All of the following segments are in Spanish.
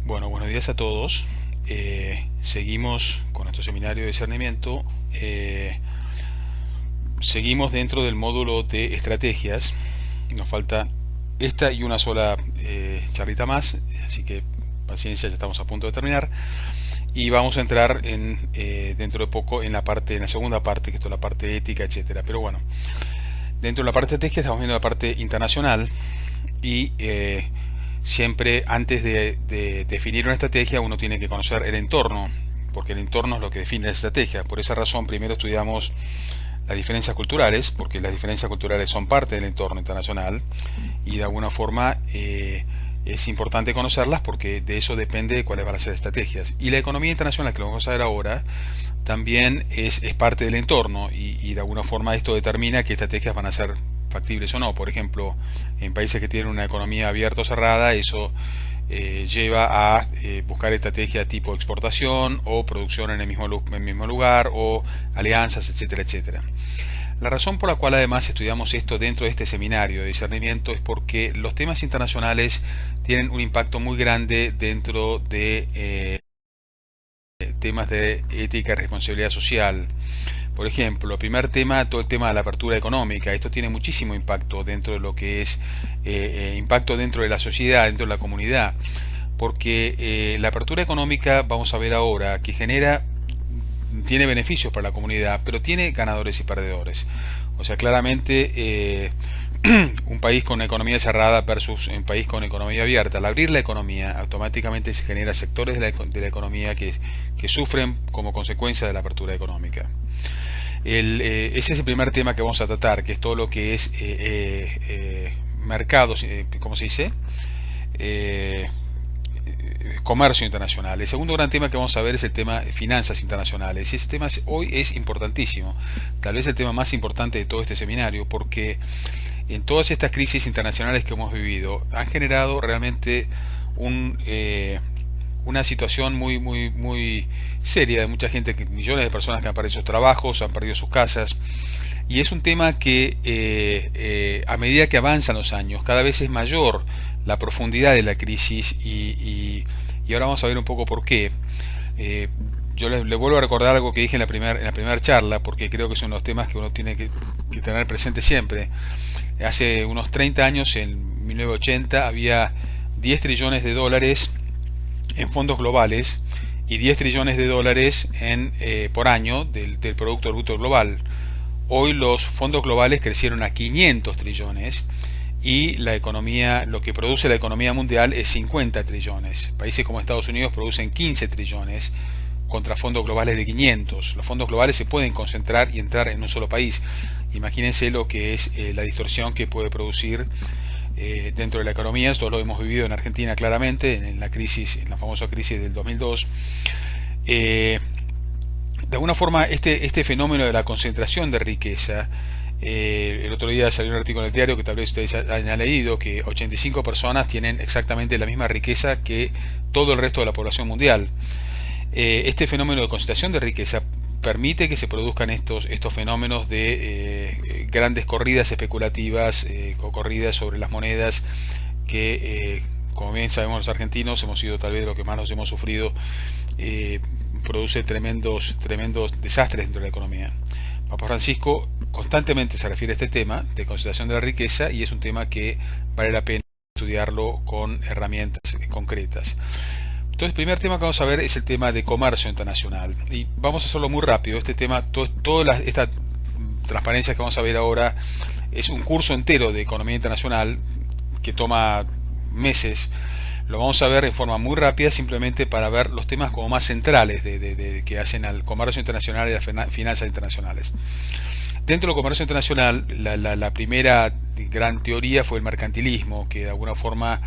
Bueno, buenos días a todos. Seguimos con nuestro seminario de discernimiento. Seguimos dentro del módulo de estrategias. Nos falta esta y una sola charlita más, así que paciencia, ya estamos a punto de terminar. Y vamos a entrar dentro de poco en la segunda parte, que es toda la parte ética, etcétera. Pero bueno, dentro de la parte ética estamos viendo la parte internacional y siempre antes de definir una estrategia uno tiene que conocer el entorno, porque el entorno es lo que define la estrategia. Por esa razón primero estudiamos las diferencias culturales, porque las diferencias culturales son parte del entorno internacional y de alguna forma es importante conocerlas porque de eso depende de cuáles van a ser las estrategias. Y la economía internacional, que lo vamos a ver ahora, también es parte del entorno y de alguna forma esto determina qué estrategias van a ser factibles o no. Por ejemplo, en países que tienen una economía abierta o cerrada, eso lleva a buscar estrategias tipo exportación o producción en el mismo lugar o alianzas, etcétera, etcétera. La razón por la cual además estudiamos esto dentro de este seminario de discernimiento es porque los temas internacionales tienen un impacto muy grande dentro de temas de ética y responsabilidad social. Por ejemplo, el primer tema, todo el tema de la apertura económica. Esto tiene muchísimo impacto dentro de lo que es impacto dentro de la sociedad, dentro de la comunidad, porque la apertura económica, vamos a ver ahora, que tiene beneficios para la comunidad, pero tiene ganadores y perdedores. O sea, claramente un país con economía cerrada versus un país con economía abierta. Al abrir la economía, automáticamente se genera sectores de la economía que sufren como consecuencia de la apertura económica. Ese es el primer tema que vamos a tratar, que es todo lo que es mercados, ¿cómo se dice? Comercio internacional. El segundo gran tema que vamos a ver es el tema de finanzas internacionales. Y ese tema hoy es importantísimo, tal vez el tema más importante de todo este seminario, porque en todas estas crisis internacionales que hemos vivido han generado realmente una situación muy seria de mucha gente, millones de personas que han perdido sus trabajos, han perdido sus casas, y es un tema que a medida que avanzan los años cada vez es mayor la profundidad de la crisis y ahora vamos a ver un poco por qué. Yo le vuelvo a recordar algo que dije en la primera charla, porque creo que es uno de los temas que uno tiene que tener presente siempre. Hace unos 30 años, en 1980, había 10 trillones de dólares en fondos globales y 10 trillones de dólares por año del Producto Bruto Global. Hoy los fondos globales crecieron a 500 trillones y la economía, lo que produce la economía mundial es 50 trillones. Países como Estados Unidos producen 15 trillones contra fondos globales de 500. Los fondos globales se pueden concentrar y entrar en un solo país. Imagínense lo que es la distorsión que puede producir dentro de la economía. Esto lo hemos vivido en Argentina claramente, en la famosa crisis del 2002. De alguna forma, este fenómeno de la concentración de riqueza, el otro día salió un artículo en el diario que tal vez ustedes hayan leído, que 85 personas tienen exactamente la misma riqueza que todo el resto de la población mundial. Este fenómeno de concentración de riqueza permite que se produzcan estos fenómenos de grandes corridas especulativas o corridas sobre las monedas que, como bien sabemos los argentinos, hemos sido tal vez de lo que más nos hemos sufrido, produce tremendos desastres dentro de la economía. Papa Francisco constantemente se refiere a este tema de concentración de la riqueza y es un tema que vale la pena estudiarlo con herramientas concretas. Entonces, el primer tema que vamos a ver es el tema de comercio internacional. Y vamos a hacerlo muy rápido. Este tema, toda esta transparencia que vamos a ver ahora es un curso entero de economía internacional que toma meses. Lo vamos a ver en forma muy rápida, simplemente para ver los temas como más centrales que hacen al comercio internacional y las finanzas internacionales. Dentro del comercio internacional, la primera gran teoría fue el mercantilismo, que de alguna forma,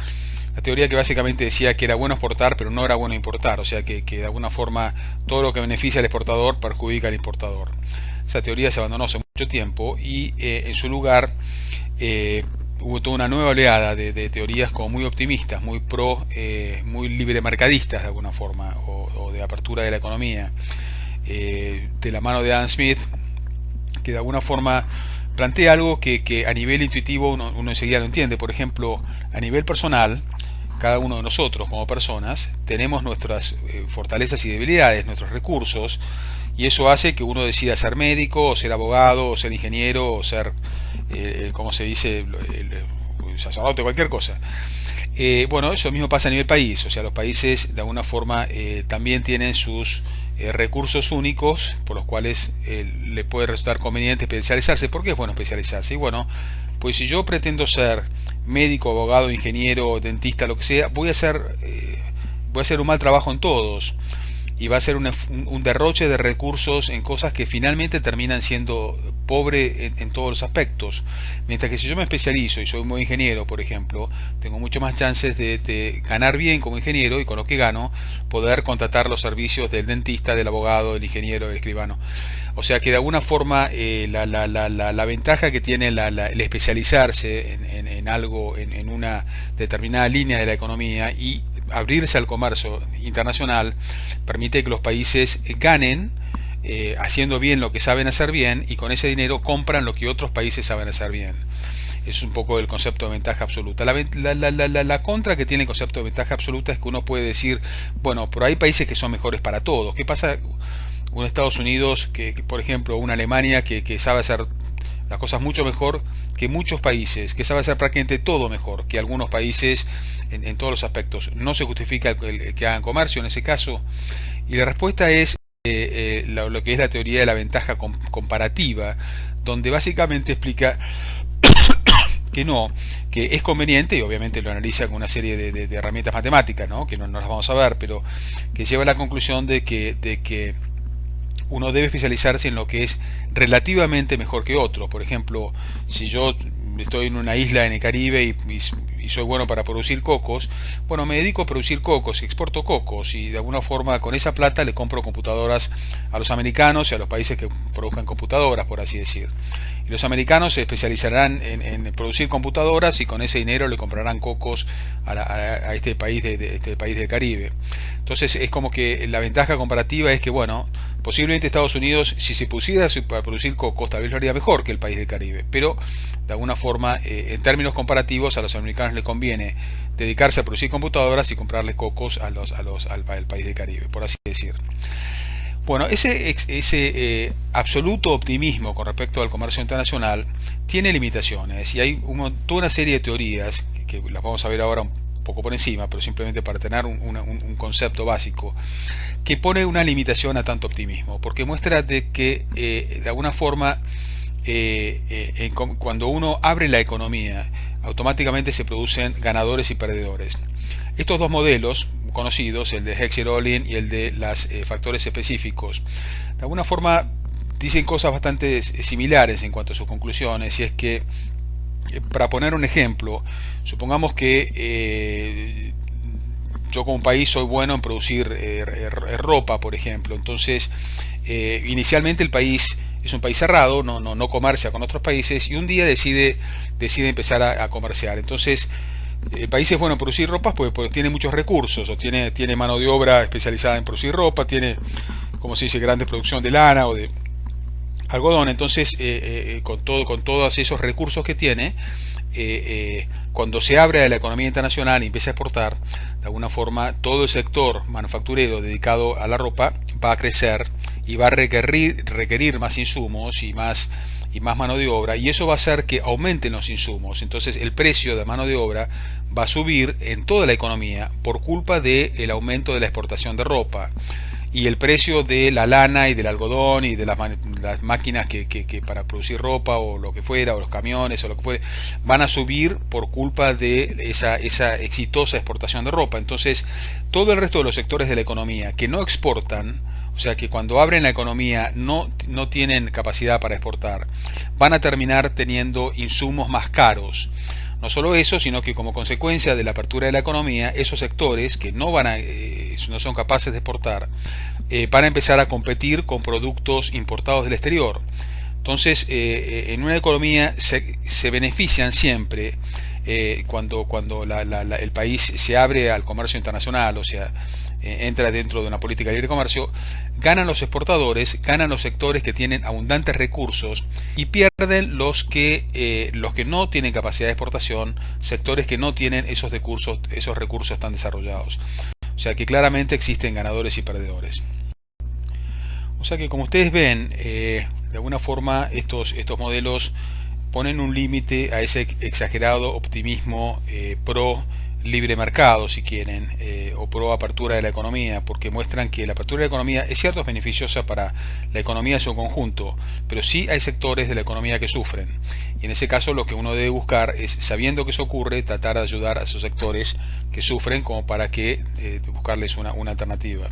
la teoría que básicamente decía que era bueno exportar, pero no era bueno importar, o sea que de alguna forma todo lo que beneficia al exportador perjudica al importador. Esa teoría se abandonó hace mucho tiempo y en su lugar hubo toda una nueva oleada de teorías como muy optimistas, muy libremercadistas de alguna forma, o de apertura de la economía, de la mano de Adam Smith, que de alguna forma plantea algo que a nivel intuitivo uno enseguida lo entiende. Por ejemplo, a nivel personal, cada uno de nosotros como personas tenemos nuestras fortalezas y debilidades, nuestros recursos, y eso hace que uno decida ser médico, o ser abogado, o ser ingeniero, o ser, ¿cómo se dice?, el sacerdote, cualquier cosa. Bueno, eso mismo pasa a nivel país, o sea, los países de alguna forma también tienen sus recursos únicos por los cuales le puede resultar conveniente especializarse. ¿Por qué es bueno especializarse? Y bueno, pues si yo pretendo ser médico, abogado, ingeniero, dentista, lo que sea, voy a hacer un mal trabajo en todos y va a ser un derroche de recursos en cosas que finalmente terminan siendo pobre en todos los aspectos. Mientras que si yo me especializo y soy muy ingeniero, por ejemplo, tengo mucho más chances de ganar bien como ingeniero y con lo que gano poder contratar los servicios del dentista, del abogado, del ingeniero, del escribano. O sea que de alguna forma la ventaja que tiene el especializarse en algo, en una determinada línea de la economía y abrirse al comercio internacional permite que los países ganen haciendo bien lo que saben hacer bien y con ese dinero compran lo que otros países saben hacer bien. Es un poco el concepto de ventaja absoluta. La contra que tiene el concepto de ventaja absoluta es que uno puede decir, bueno, pero hay países que son mejores para todos. ¿Qué pasa? Un Estados Unidos, por ejemplo, una Alemania que sabe hacer las cosas mucho mejor que muchos países, que sabe hacer prácticamente todo mejor que algunos países en todos los aspectos. No se justifica el que hagan comercio en ese caso. Y la respuesta es lo que es la teoría de la ventaja comparativa, donde básicamente explica que no, que es conveniente, y obviamente lo analiza con una serie de herramientas matemáticas, ¿no? Que no las vamos a ver, pero que lleva a la conclusión de que uno debe especializarse en lo que es relativamente mejor que otro. Por ejemplo, si yo estoy en una isla en el Caribe y soy bueno para producir cocos, bueno, me dedico a producir cocos, exporto cocos y de alguna forma con esa plata le compro computadoras a los americanos y a los países que produzcan computadoras, por así decir. Y los americanos se especializarán en producir computadoras y con ese dinero le comprarán cocos a este país este país del Caribe. Entonces es como que la ventaja comparativa es que, bueno, posiblemente Estados Unidos, si se pusiera a producir cocos, tal vez lo haría mejor que el país del Caribe, pero de alguna forma, en términos comparativos, a los americanos les conviene dedicarse a producir computadoras y comprarles cocos al país del Caribe, por así decir. Bueno, ese absoluto optimismo con respecto al comercio internacional tiene limitaciones y hay toda una serie de teorías que las vamos a ver ahora un poco por encima, pero simplemente para tener un concepto básico, que pone una limitación a tanto optimismo, porque muestra de que de alguna forma cuando uno abre la economía, automáticamente se producen ganadores y perdedores. Estos dos modelos conocidos, el de Heckscher-Ohlin y el de los factores específicos, de alguna forma dicen cosas bastante similares en cuanto a sus conclusiones, y es que, para poner un ejemplo, supongamos que yo como país soy bueno en producir ropa, por ejemplo. Entonces, inicialmente el país es un país cerrado, no comercia con otros países, y un día decide empezar a comerciar. Entonces, el país es bueno en producir ropas porque tiene muchos recursos, o tiene mano de obra especializada en producir ropa, tiene, como se dice, grande producción de lana o de algodón. Entonces, con todos esos recursos que tiene, cuando se abre a la economía internacional y empieza a exportar, de alguna forma todo el sector manufacturero dedicado a la ropa va a crecer y va a requerir más insumos y más mano de obra, y eso va a hacer que aumenten los insumos. Entonces el precio de mano de obra va a subir en toda la economía por culpa del aumento de la exportación de ropa, y el precio de la lana y del algodón y de las máquinas que para producir ropa o lo que fuera, o los camiones o lo que fuera, van a subir por culpa de esa exitosa exportación de ropa. Entonces todo el resto de los sectores de la economía que no exportan, o sea que cuando abren la economía no tienen capacidad para exportar, van a terminar teniendo insumos más caros. No solo eso, sino que como consecuencia de la apertura de la economía, esos sectores que no son capaces de exportar, van a empezar a competir con productos importados del exterior. Entonces, en una economía se benefician siempre el país se abre al comercio internacional, o sea, entra dentro de una política de libre comercio, ganan los exportadores, ganan los sectores que tienen abundantes recursos y pierden los que no tienen capacidad de exportación, sectores que no tienen esos recursos tan desarrollados. O sea que claramente existen ganadores y perdedores. O sea que como ustedes ven, de alguna forma estos modelos ponen un límite a ese exagerado optimismo pro libre mercado, si quieren, o pro apertura de la economía, porque muestran que la apertura de la economía es cierto, es beneficiosa para la economía en su conjunto, pero sí hay sectores de la economía que sufren. Y en ese caso lo que uno debe buscar es, sabiendo que eso ocurre, tratar de ayudar a esos sectores que sufren como para que buscarles una alternativa.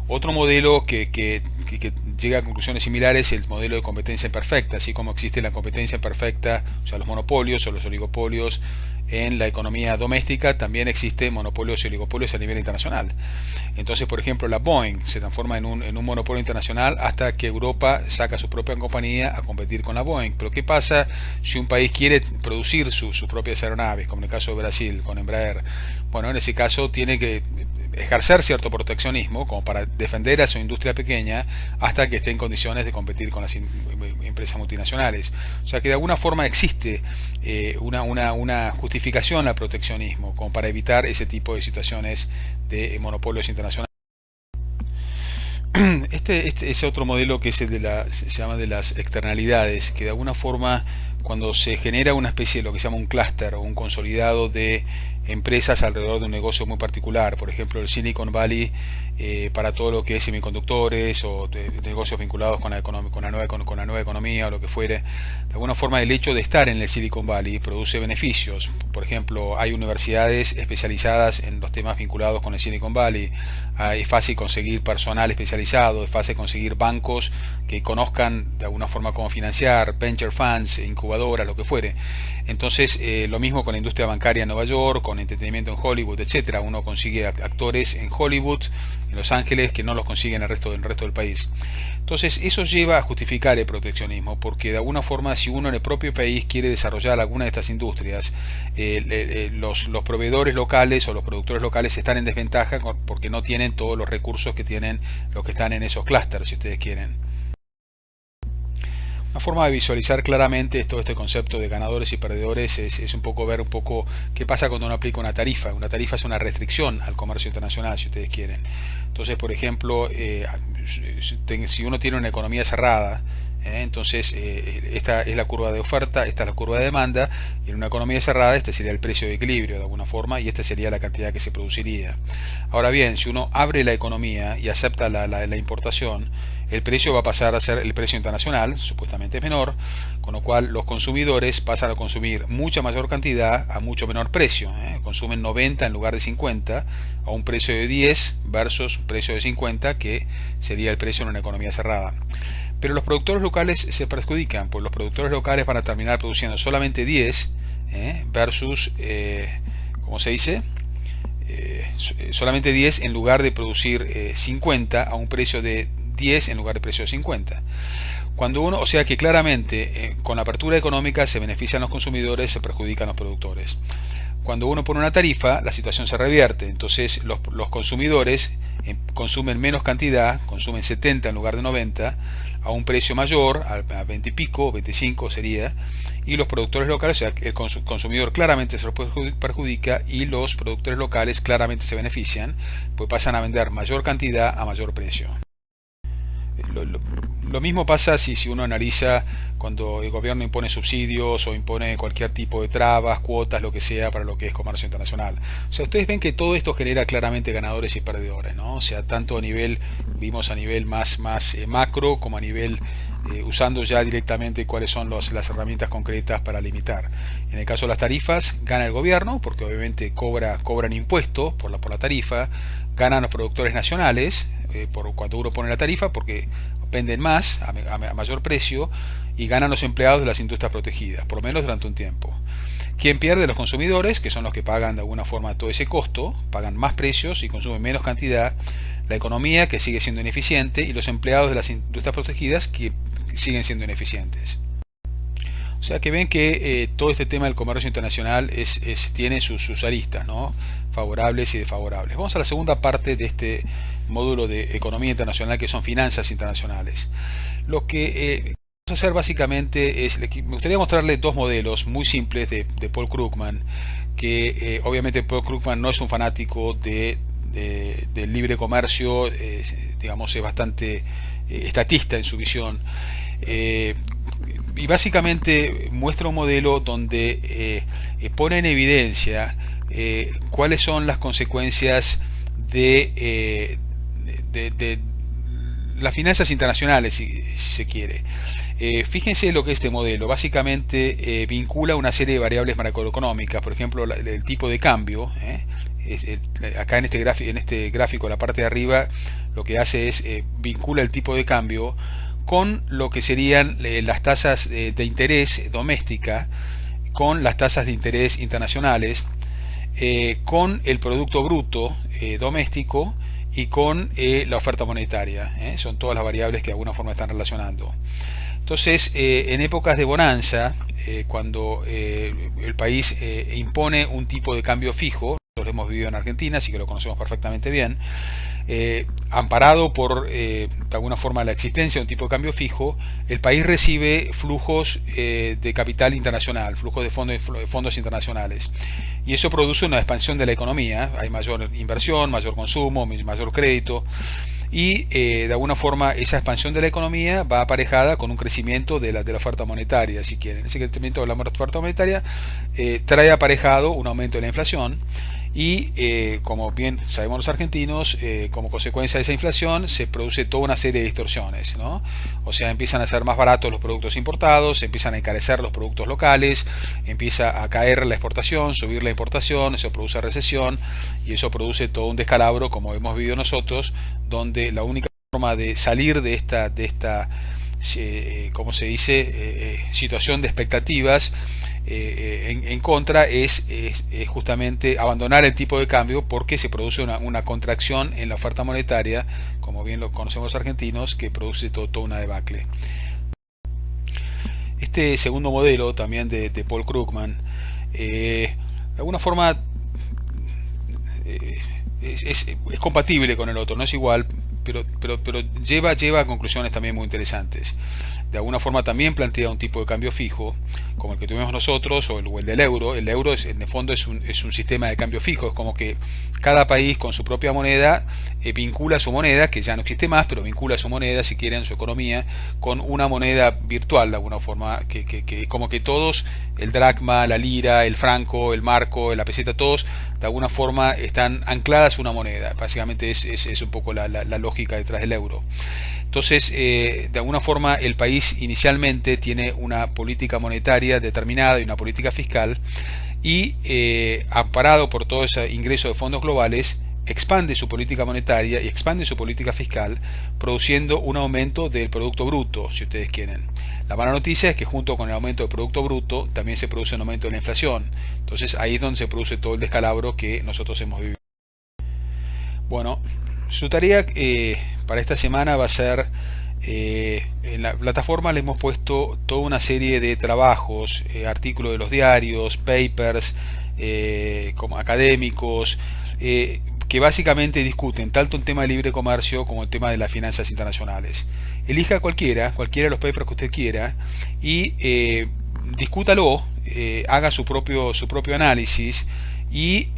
Otro modelo que llega a conclusiones similares es el modelo de competencia imperfecta, así como existe la competencia imperfecta, o sea, los monopolios o los oligopolios en la economía doméstica, también existen monopolios y oligopolios a nivel internacional. Entonces, por ejemplo, la Boeing se transforma en un monopolio internacional hasta que Europa saca su propia compañía a competir con la Boeing. Pero ¿qué pasa si un país quiere producir sus propias aeronaves, como en el caso de Brasil, con Embraer? Bueno, en ese caso tiene que ejercer cierto proteccionismo como para defender a su industria pequeña hasta que esté en condiciones de competir con las empresas multinacionales. O sea que de alguna forma existe una justificación al proteccionismo como para evitar ese tipo de situaciones de monopolios internacionales. Este es otro modelo que es el se llama de las externalidades, que de alguna forma cuando se genera una especie de lo que se llama un clúster o un consolidado de empresas alrededor de un negocio muy particular, por ejemplo el Silicon Valley para todo lo que es semiconductores o negocios vinculados con la nueva economía o lo que fuere. De alguna forma el hecho de estar en el Silicon Valley produce beneficios. Por ejemplo, hay universidades especializadas en los temas vinculados con el Silicon Valley, es fácil conseguir personal especializado, es fácil conseguir bancos que conozcan de alguna forma cómo financiar, venture funds, incubadoras, lo que fuere. Entonces, lo mismo con la industria bancaria en Nueva York, con entretenimiento en Hollywood, etcétera. Uno consigue actores en Hollywood, en Los Ángeles, que no los consigue en el resto del país. Entonces, eso lleva a justificar el proteccionismo, porque de alguna forma, si uno en el propio país quiere desarrollar alguna de estas industrias, los proveedores locales o los productores locales están en desventaja porque no tienen todos los recursos que tienen los que están en esos clústeres, si ustedes quieren. Una forma de visualizar claramente todo este concepto de ganadores y perdedores es un poco ver un poco qué pasa cuando uno aplica una tarifa. Una tarifa es una restricción al comercio internacional, si ustedes quieren. Entonces, por ejemplo, si uno tiene una economía cerrada, entonces esta es la curva de oferta, esta es la curva de demanda, y en una economía cerrada este sería el precio de equilibrio de alguna forma, y esta sería la cantidad que se produciría. Ahora bien, si uno abre la economía y acepta la importación, el precio va a pasar a ser el precio internacional, supuestamente es menor, con lo cual los consumidores pasan a consumir mucha mayor cantidad a mucho menor precio. Consumen 90 en lugar de 50 a un precio de 10 versus un precio de 50 que sería el precio en una economía cerrada. Pero los productores locales se perjudican, pues los productores locales van a terminar produciendo solamente 10 versus, ¿cómo se dice? Solamente 10 en lugar de producir 50 a un precio de 10 en lugar de precio de 50. Cuando uno, o sea que claramente con la apertura económica se benefician los consumidores, se perjudican los productores. Cuando uno pone una tarifa, la situación se revierte. Entonces los consumidores consumen menos cantidad, consumen 70 en lugar de 90, a un precio mayor, a 20 y pico, 25 sería, y los productores locales, o sea, el consumidor claramente se lo perjudica y los productores locales claramente se benefician, pues pasan a vender mayor cantidad a mayor precio. Lo mismo pasa si uno analiza cuando el gobierno impone subsidios o impone cualquier tipo de trabas, cuotas, lo que sea para lo que es comercio internacional. O sea, ustedes ven que todo esto genera claramente ganadores y perdedores, ¿no? O sea, tanto vimos a nivel más macro como a nivel usando ya directamente cuáles son las herramientas concretas para limitar. En el caso de las tarifas, gana el gobierno porque obviamente cobran impuestos por la tarifa, ganan los productores nacionales cuando uno pone la tarifa porque venden más a mayor precio y ganan los empleados de las industrias protegidas, por lo menos durante un tiempo. ¿Quién pierde? Los consumidores, que son los que pagan de alguna forma todo ese costo, pagan más precios y consumen menos cantidad, la economía que sigue siendo ineficiente y los empleados de las industrias protegidas que siguen siendo ineficientes. O O sea que ven que todo este tema del comercio internacional tiene sus aristas, ¿no? Favorables y desfavorables. Vamos a la segunda parte de este módulo de economía internacional, que son finanzas internacionales. Lo que vamos a hacer básicamente es, me gustaría mostrarles dos modelos muy simples de Paul Krugman, que obviamente Paul Krugman no es un fanático del libre comercio, digamos, es bastante estatista en su visión. Y básicamente muestra un modelo donde pone en evidencia cuáles son las consecuencias de las finanzas internacionales, si se quiere. Fíjense lo que es este modelo. Básicamente vincula una serie de variables macroeconómicas, por ejemplo el tipo de cambio. Acá en este gráfico, la parte de arriba, lo que hace es vincula el tipo de cambio con lo que serían las tasas de interés doméstica, con las tasas de interés internacionales, con el producto bruto doméstico y con la oferta monetaria. Son todas las variables que de alguna forma están relacionando. Entonces, en épocas de bonanza, cuando el país impone un tipo de cambio fijo, lo hemos vivido en Argentina, así que lo conocemos perfectamente bien, amparado por de alguna forma la existencia de un tipo de cambio fijo, el país recibe flujos de capital internacional, flujos de fondos internacionales, y eso produce una expansión de la economía. Hay mayor inversión, mayor consumo, mayor crédito, y de alguna forma esa expansión de la economía va aparejada con un crecimiento de la oferta monetaria, si quieren. Ese crecimiento de la oferta monetaria trae aparejado un aumento de la inflación, y como bien sabemos los argentinos, como consecuencia de esa inflación se produce toda una serie de distorsiones, ¿no? O sea, empiezan a ser más baratos los productos importados, empiezan a encarecer los productos locales, empieza a caer la exportación, subir la importación, eso produce recesión, y eso produce todo un descalabro, como hemos vivido nosotros, donde la única forma de salir de esta ¿cómo se dice?, situación de expectativas en contra es justamente abandonar el tipo de cambio, porque se produce una contracción en la oferta monetaria, como bien lo conocemos los argentinos, que produce toda una debacle. Este segundo modelo también de Paul Krugman, de alguna forma es compatible con el otro, no es igual, pero lleva a conclusiones también muy interesantes. De alguna forma también plantea un tipo de cambio fijo, como el que tuvimos nosotros, o el del euro. El euro en el fondo es un sistema de cambio fijo, es como que cada país con su propia moneda vincula su moneda, que ya no existe más, pero vincula su moneda, si quieren, su economía, con una moneda virtual, de alguna forma, que como que todos, el dracma, la lira, el franco, el marco, la peseta, todos de alguna forma están ancladas a una moneda. Básicamente es un poco la lógica detrás del euro. Entonces, de alguna forma, el país inicialmente tiene una política monetaria determinada y una política fiscal, y amparado por todo ese ingreso de fondos globales, expande su política monetaria y expande su política fiscal, produciendo un aumento del Producto Bruto, si ustedes quieren. La mala noticia es que junto con el aumento del Producto Bruto también se produce un aumento de la inflación. Entonces ahí es donde se produce todo el descalabro que nosotros hemos vivido. Bueno, su tarea para esta semana va a ser, en la plataforma le hemos puesto toda una serie de trabajos, artículos de los diarios, papers, como académicos, que básicamente discuten tanto el tema de libre comercio como el tema de las finanzas internacionales. Elija cualquiera de los papers que usted quiera, y discútalo, haga su propio análisis, y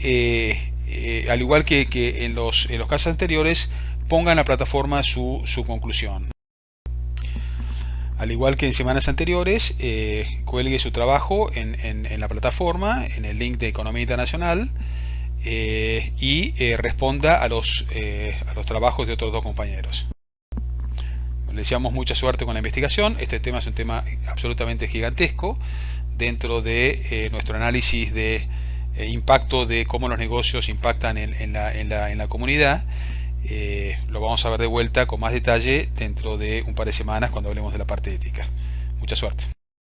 al igual que en los casos anteriores, ponga en la plataforma su conclusión. Al igual que en semanas anteriores, cuelgue su trabajo en la plataforma, en el link de Economía Internacional, y responda a los trabajos de otros dos compañeros. Le deseamos mucha suerte con la investigación. Este tema es un tema absolutamente gigantesco dentro de nuestro análisis de impacto de cómo los negocios impactan en la comunidad. Lo vamos a ver de vuelta con más detalle dentro de un par de semanas, cuando hablemos de la parte ética. Mucha suerte.